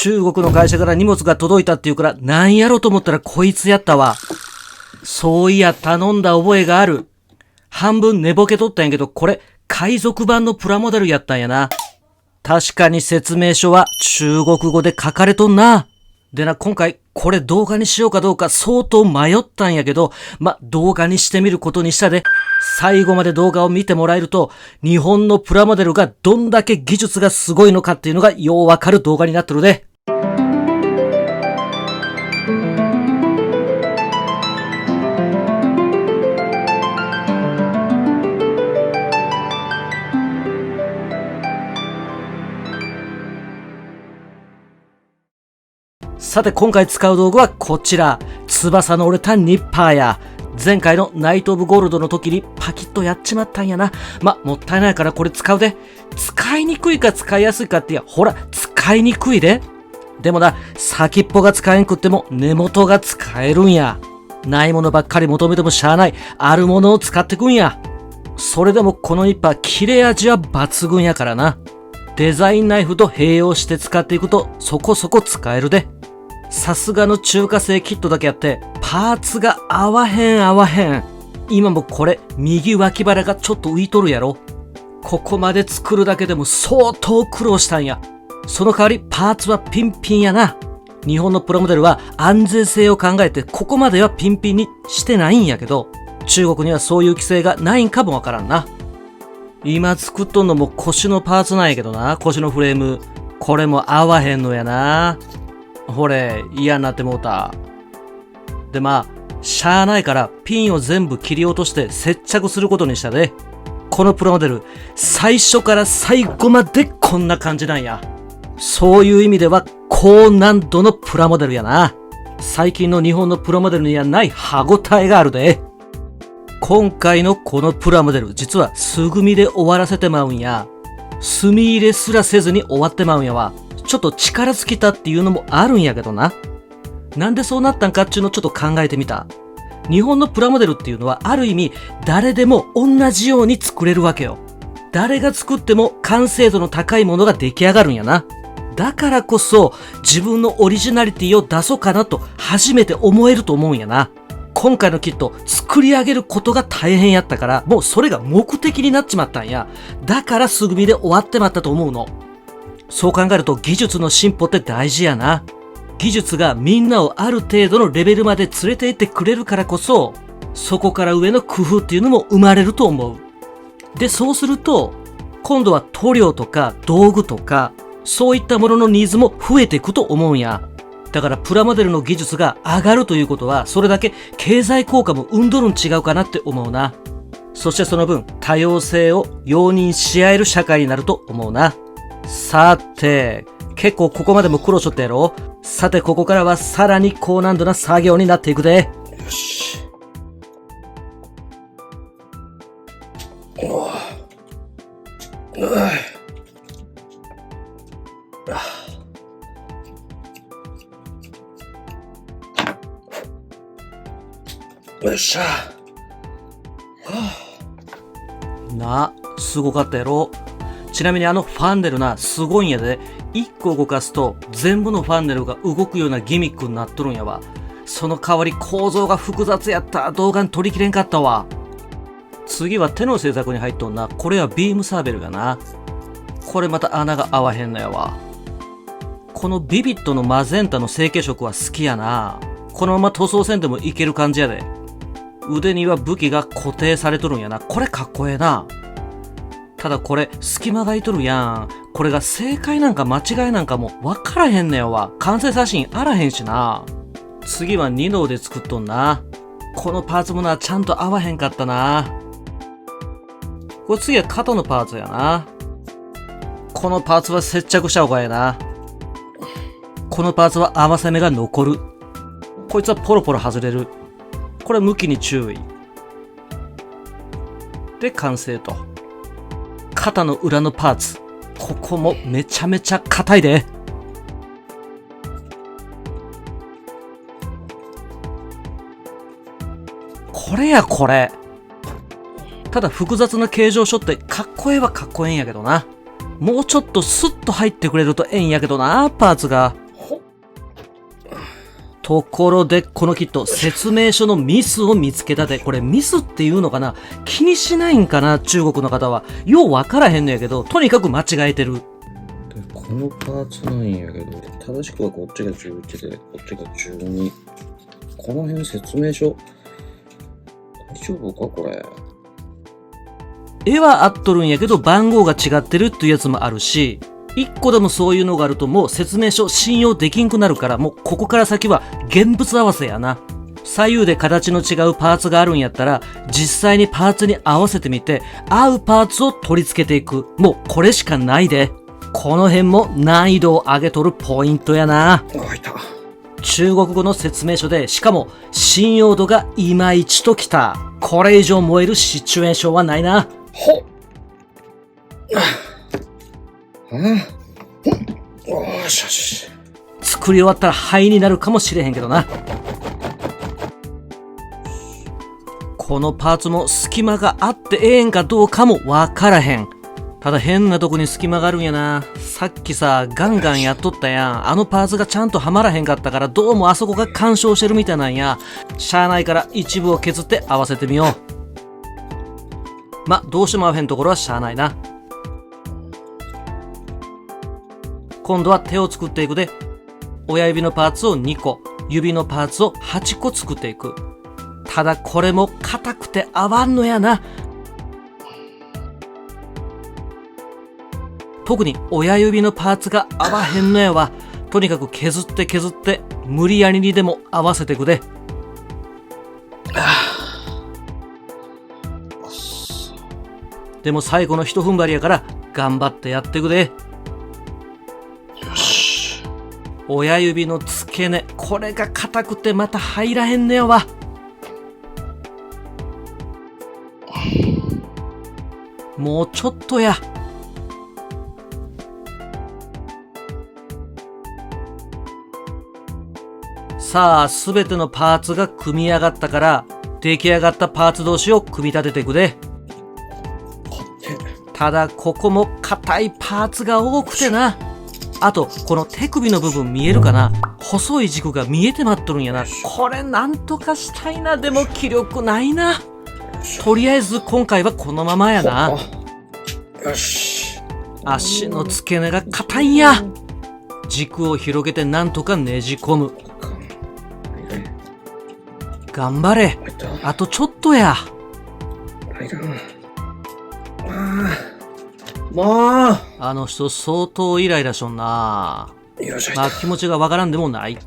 中国の会社から荷物が届いたっていうからなんやろと思ったらこいつやったわ。そういや頼んだ覚えがある。半分寝ぼけとったんやけど、これ海賊版のプラモデルやったんやな。確かに説明書は中国語で書かれとんな。でな、今回これ動画にしようかどうか相当迷ったんやけど、動画にしてみることにしたで。最後まで動画を見てもらえると、日本のプラモデルがどんだけ技術がすごいのかっていうのがようわかる動画になってるで。さて今回使う道具はこちら。翼の折れたニッパーや。前回のナイト・オブ・ゴールドの時にパキッとやっちまったんやな。もったいないからこれ使うで。使いにくいか使いやすいかってほら、使いにくいで。でもな、先っぽが使えんくっても根元が使えるんや。ないものばっかり求めてもしゃあない。あるものを使ってくんや。それでもこのニッパー切れ味は抜群やからな。デザインナイフと併用して使っていくとそこそこ使えるで。さすがの中華製キットだけあってパーツが合わへん。今もこれ右脇腹がちょっと浮いとるやろ。ここまで作るだけでも相当苦労したんや。その代わりパーツはピンピンやな。日本のプラモデルは安全性を考えてここまではピンピンにしてないんやけど、中国にはそういう規制がないんかもわからんな。今作っとんのも腰のパーツなんやけどな。腰のフレームこれも合わへんのやな。ほれ、嫌になってもうた。でしゃあないからピンを全部切り落として接着することにしたで。このプラモデル、最初から最後までこんな感じなんや。そういう意味では高難度のプラモデルやな。最近の日本のプラモデルにはない歯ごたえがあるで。今回のこのプラモデル、実は素組みで終わらせてまうんや。墨入れすらせずに終わってまうんやわ。ちょっと力尽きたっていうのもあるんやけどな。なんでそうなったんかっていうのをちょっと考えてみた。日本のプラモデルっていうのはある意味誰でも同じように作れるわけよ。誰が作っても完成度の高いものが出来上がるんやな。だからこそ自分のオリジナリティを出そうかなと初めて思えると思うんやな。今回のキット作り上げることが大変やったから、もうそれが目的になっちまったんや。だから素組みで終わってまったと思うの。そう考えると技術の進歩って大事やな。技術がみんなをある程度のレベルまで連れて行ってくれるからこそ、そこから上の工夫っていうのも生まれると思う。で、そうすると、今度は塗料とか道具とか、そういったもののニーズも増えていくと思うんや。だからプラモデルの技術が上がるということは、それだけ経済効果も生んどるん違うかなって思うな。そしてその分、多様性を容認し合える社会になると思うな。さて、結構ここまでも苦労しとったやろ。さてここからはさらに高難度な作業になっていくで。よし。よっしゃ。すごかったやろ。ちなみにファンネルすごいんやで。1個動かすと全部のファンネルが動くようなギミックになっとるんやわ。その代わり構造が複雑やった。動画に撮りきれんかったわ。次は手の製作に入っとんな。これはビームサーベルやな。これまた穴が合わへんのやわ。このビビットのマゼンタの成型色は好きやな。このまま塗装せんでもいける感じやで。腕には武器が固定されとるんやな。これかっこええな。ただこれ隙間が空いとるやん。これが正解なんか間違いなんかも分からへんねやわ。完成写真あらへんしな。次は2能で作っとんな。このパーツもちゃんと合わへんかったな。これ次は肩のパーツやな。このパーツは接着した方がええな。このパーツは合わせ目が残る。こいつはポロポロ外れる。これは向きに注意。で完成と。肩の裏のパーツ。ここもめちゃめちゃ硬いで。これやこれ。ただ複雑な形状書ってかっこええはかっこええんやけどな。もうちょっとスッと入ってくれるとええんやけどな、パーツが。ところで、このキット、説明書のミスを見つけたで。これミスっていうのかな？気にしないんかな中国の方は。ようわからへんのやけど、とにかく間違えてる。このパーツなんやけど、正しくはこっちが11で、こっちが12。この辺説明書、大丈夫かこれ。絵は合っとるんやけど、番号が違ってるっていうやつもあるし、一個でもそういうのがあるともう説明書信用できんくなるから、もうここから先は現物合わせやな。左右で形の違うパーツがあるんやったら、実際にパーツに合わせてみて、合うパーツを取り付けていく。もうこれしかないで。この辺も難易度を上げとるポイントやな。あ、いた。中国語の説明書で、しかも信用度がいまいちときた。これ以上燃えるシチュエーションはないな。ほっ。よしよし。作り終わったら灰になるかもしれへんけどな。このパーツも隙間があってええんかどうかもわからへん。ただ変なとこに隙間があるんやな。さっきさ、ガンガンやっとったやん。あのパーツがちゃんとはまらへんかったから、どうもあそこが干渉してるみたいなんや。しゃあないから一部を削って合わせてみよう。ま、どうしても合わへんところはしゃあないな。今度は手を作っていくで。親指のパーツを2個、指のパーツを8個作っていく。ただこれも硬くて合わんのやな。特に親指のパーツが合わへんのやわ。とにかく削って削って、無理やりにでも合わせていくで。でも最後の一踏ん張りやから頑張ってやっていくで。親指の付け根、これが硬くてまた入らへんねやわ。もうちょっとや。さあ、すべてのパーツが組み上がったから、出来上がったパーツ同士を組み立てていくで。ただ、ここも硬いパーツが多くてな。あと、この手首の部分見えるかな？細い軸が見えてまっとるんやな。これなんとかしたいな。でも気力ないな。とりあえず今回はこのままやな。よし。足の付け根が硬いんや。軸を広げてなんとかねじ込む。頑張れ。あとちょっとや。もうあの人相当イライラしょんな。まあ気持ちがわからんでもない。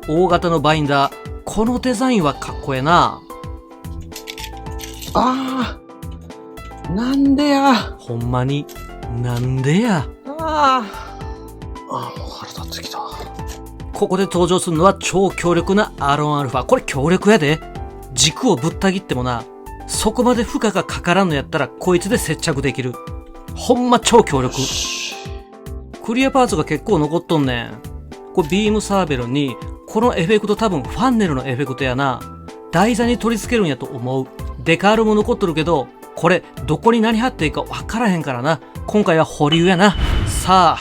大型のバインダー。このデザインはかっこええな。ああ、なんでや。ほんまに、なんでや。もう腹立ってきた。ここで登場するのは超強力なアロンアルファ。これ強力やで。軸をぶった切ってもな、そこまで負荷がかからんのやったらこいつで接着できる。ほんま超強力。クリアパーツが結構残っとんねん。これビームサーベルに、このエフェクト多分ファンネルのエフェクトやな。台座に取り付けるんやと思う。デカールも残っとるけど、これどこに何貼っていいかわからへんからな。今回は保留やな。さあ、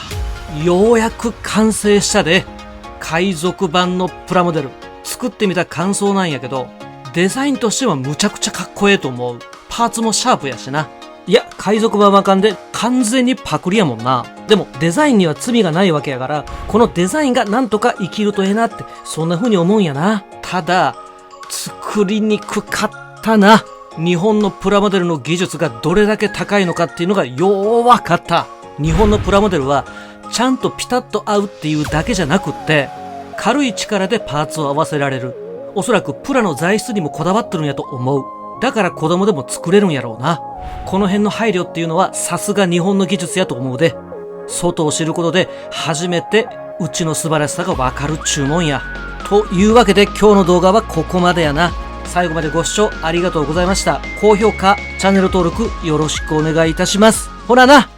ようやく完成したで。海賊版のプラモデル。作ってみた感想なんやけど、デザインとしてはむちゃくちゃかっこええと思う。パーツもシャープやしな。いや、海賊版はあかんで完全にパクリやもんな。でもデザインには罪がないわけやから、このデザインがなんとか生きるとええなって、そんな風に思うんやな。ただ、作りにくかったな。日本のプラモデルの技術がどれだけ高いのかっていうのがようわかった。日本のプラモデルはちゃんとピタッと合うっていうだけじゃなくって、軽い力でパーツを合わせられる。おそらくプラの材質にもこだわってるんやと思う。だから子供でも作れるんやろうな。この辺の配慮っていうのはさすが日本の技術やと思うで。外を知ることで初めてうちの素晴らしさがわかる注文や。というわけで今日の動画はここまでやな。最後までご視聴ありがとうございました。高評価、チャンネル登録よろしくお願いいたします。ほらな。